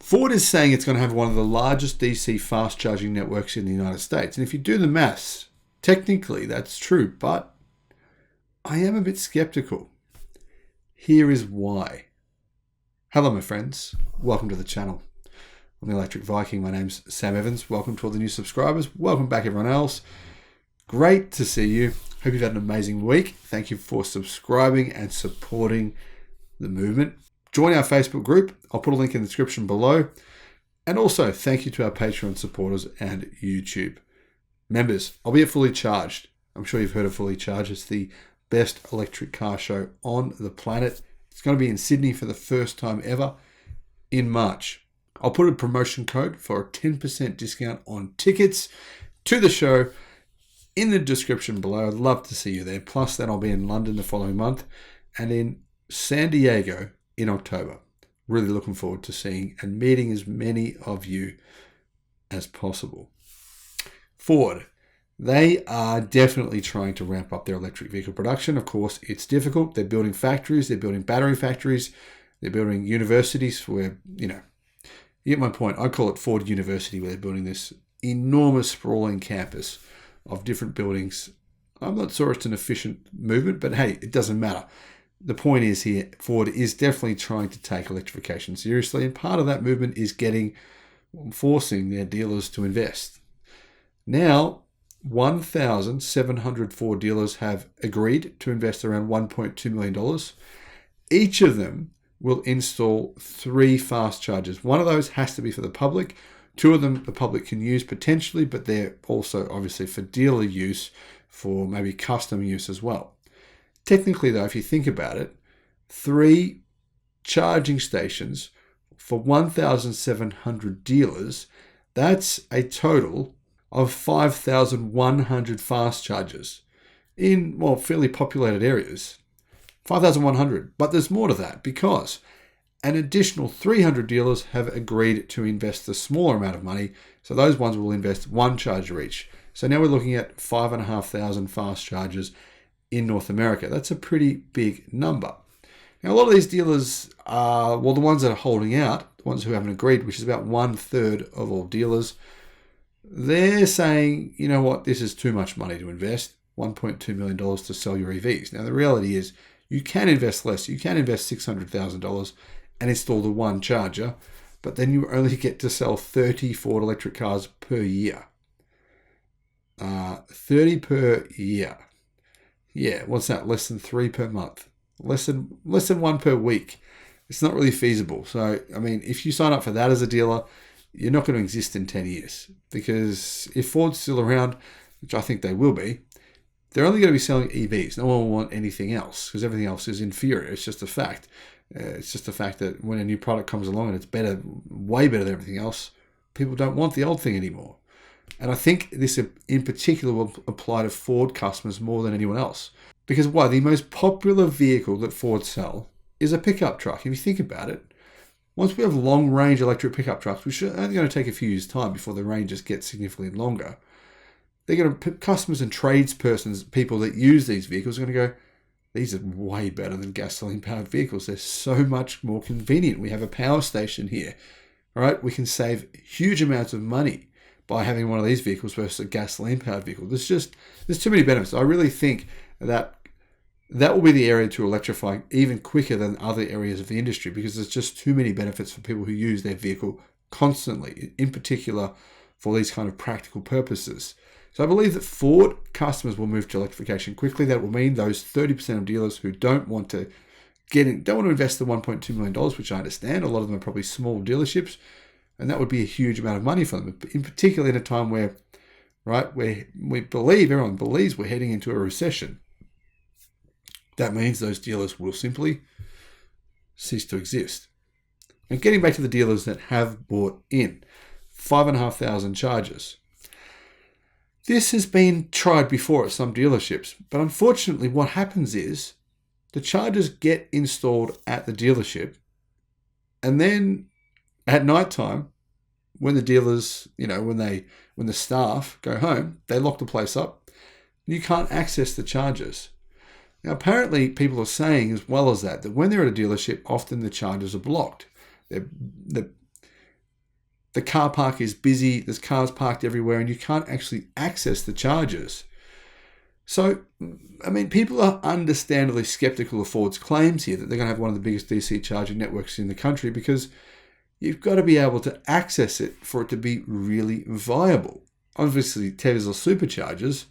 Ford is saying it's going to have one of the largest DC fast charging networks in the United States. And if you do the maths, technically that's true, but I am a bit skeptical. Here is why. Hello, my friends. Welcome to the channel. I'm the Electric Viking. My name's Sam Evans. Welcome to all the new subscribers. Welcome back, everyone else. Great to see you. Hope you've had an amazing week. Thank you for subscribing and supporting the movement. Join our Facebook group. I'll put a link in the description below. And also, thank you to our Patreon supporters and YouTube members. I'll be at Fully Charged. I'm sure you've heard of Fully Charged. It's the best electric car show on the planet. It's going to be in Sydney for the first time ever in March. I'll put a promotion code for a 10% discount on tickets to the show in the description below. I'd love to see you there. Plus, then I'll be in London the following month and in San Diego in October. Really looking forward to seeing and meeting as many of you as possible. Ford, they are definitely trying to ramp up their electric vehicle production. Of course, it's difficult. They're building factories. They're building battery factories. They're building universities where, you get my point. I call it Ford University, where they're building this enormous sprawling campus of different buildings. I'm not sure it's an efficient movement, but hey, it doesn't matter. The point is here, Ford is definitely trying to take electrification seriously, and part of that movement is forcing their dealers to invest. Now, 1,700 Ford dealers have agreed to invest around $1.2 million. Each of them will install 3 fast chargers. One of those has to be for the public. 2 of them the public can use potentially, but they're also obviously for dealer use, for maybe custom use as well. Technically, though, if you think about it, 3 charging stations for 1,700 dealers, that's a total of 5,100 fast chargers in, fairly populated areas. 5,100. But there's more to that because an additional 300 dealers have agreed to invest a smaller amount of money. So those ones will invest 1 charger each. So now we're looking at 5,500 fast chargers in North America. That's a pretty big number. Now, a lot of these dealers are, the ones that are holding out, the ones who haven't agreed, which is about 1/3 of all dealers, they're saying, you know what, this is too much money to invest, $1.2 million to sell your EVs. Now, the reality is you can invest less. You can invest $600,000 and install the 1 charger, but then you only get to sell 30 Ford electric cars per year. 30 per year. Yeah, what's that? Less than 3 per month. Less than 1 per week. It's not really feasible. So, if you sign up for that as a dealer, you're not going to exist in 10 years. Because if Ford's still around, which I think they will be, they're only going to be selling EVs. No one will want anything else because everything else is inferior. It's just a fact. It's just a fact that when a new product comes along and it's better, way better than everything else, people don't want the old thing anymore. And I think this in particular will apply to Ford customers more than anyone else. Because why? The most popular vehicle that Ford sell is a pickup truck. If you think about it, once we have long-range electric pickup trucks, which are only going to take a few years' time before the ranges get significantly longer, they're going to, customers and tradespersons, people that use these vehicles are going to go, these are way better than gasoline-powered vehicles. They're so much more convenient. We have a power station here, right? We can save huge amounts of money by having one of these vehicles versus a gasoline-powered vehicle. There's too many benefits. I really think that will be the area to electrify even quicker than other areas of the industry because there's just too many benefits for people who use their vehicle constantly, in particular for these kind of practical purposes. So I believe that Ford customers will move to electrification quickly. That will mean those 30% of dealers who don't want to invest the $1.2 million, which I understand. A lot of them are probably small dealerships. And that would be a huge amount of money for them, in particular in a time where everyone believes we're heading into a recession. That means those dealers will simply cease to exist. And getting back to the dealers that have bought in, 5,500 chargers. This has been tried before at some dealerships, but unfortunately what happens is the chargers get installed at the dealership, and then at night time, when the dealers, when the staff go home, they lock the place up. And you can't access the chargers. Now, apparently, people are saying as well as that when they're at a dealership, often the chargers are blocked. the car park is busy, there's cars parked everywhere, and you can't actually access the chargers. So, I mean, people are understandably skeptical of Ford's claims here that they're going to have one of the biggest DC charging networks in the country, because you've got to be able to access it for it to be really viable. Obviously, Tesla superchargers,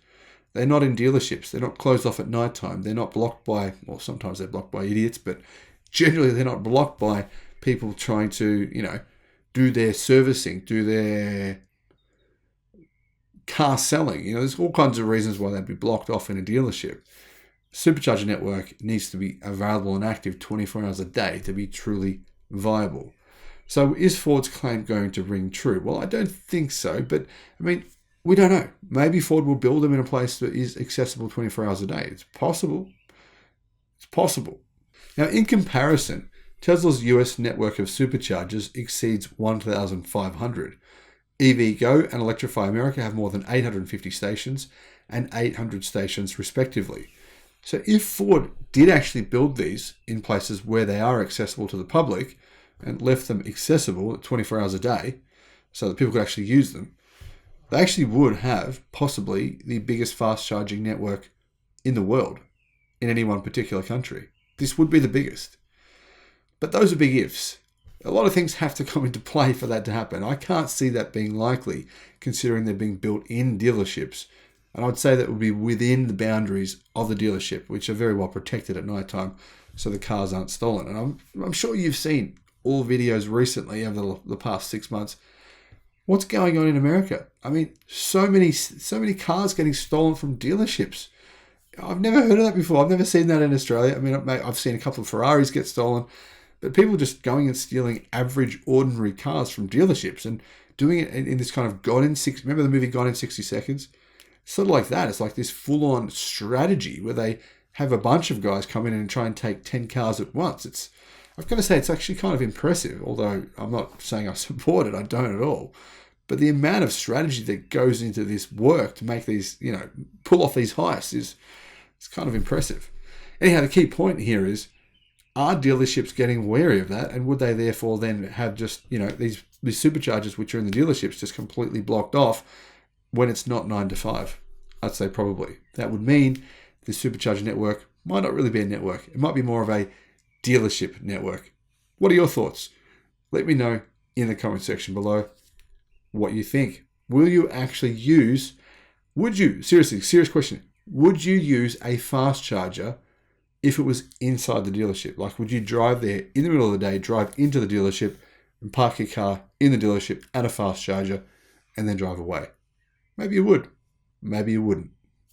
they're not in dealerships. They're not closed off at night time. They're not blocked by, well, sometimes they're blocked by idiots, but generally they're not blocked by people trying to, do their servicing, do their car selling. There's all kinds of reasons why they'd be blocked off in a dealership. Supercharger network needs to be available and active 24 hours a day to be truly viable. So is Ford's claim going to ring true? Well, I don't think so, but I mean, we don't know. Maybe Ford will build them in a place that is accessible 24 hours a day. It's possible. It's possible. Now, in comparison, Tesla's US network of superchargers exceeds 1,500. EVgo and Electrify America have more than 850 stations and 800 stations respectively. So if Ford did actually build these in places where they are accessible to the public and left them accessible 24 hours a day so that people could actually use them, they actually would have possibly the biggest fast charging network in the world in any one particular country. This would be the biggest. But those are big ifs. A lot of things have to come into play for that to happen. I can't see that being likely, considering they're being built in dealerships. And I would say that would be within the boundaries of the dealership, which are very well protected at night time, so the cars aren't stolen. And I'm sure you've seen all videos recently over the past 6 months. What's going on in America? I mean, so many cars getting stolen from dealerships. I've never heard of that before. I've never seen that in Australia. I mean, I've seen a couple of Ferraris get stolen, but people just going and stealing average, ordinary cars from dealerships and doing it in this kind of remember the movie Gone in 60 Seconds? Sort of like that. It's like this full-on strategy where they have a bunch of guys come in and try and take 10 cars at once. I've got to say, it's actually kind of impressive, although I'm not saying I support it. I don't at all. But the amount of strategy that goes into this work to make these, pull off these heists it's kind of impressive. Anyhow, the key point here is, are dealerships getting wary of that? And would they therefore then have just, these superchargers which are in the dealerships just completely blocked off when it's not 9 to 5? I'd say probably. That would mean the supercharger network might not really be a network. It might be more of a dealership network. What are your thoughts? Let me know in the comment section below what you think. Would you, seriously, serious question, would you use a fast charger if it was inside the dealership? Like, would you drive there in the middle of the day, drive into the dealership and park your car in the dealership at a fast charger and then drive away? Maybe you would. Maybe you wouldn't.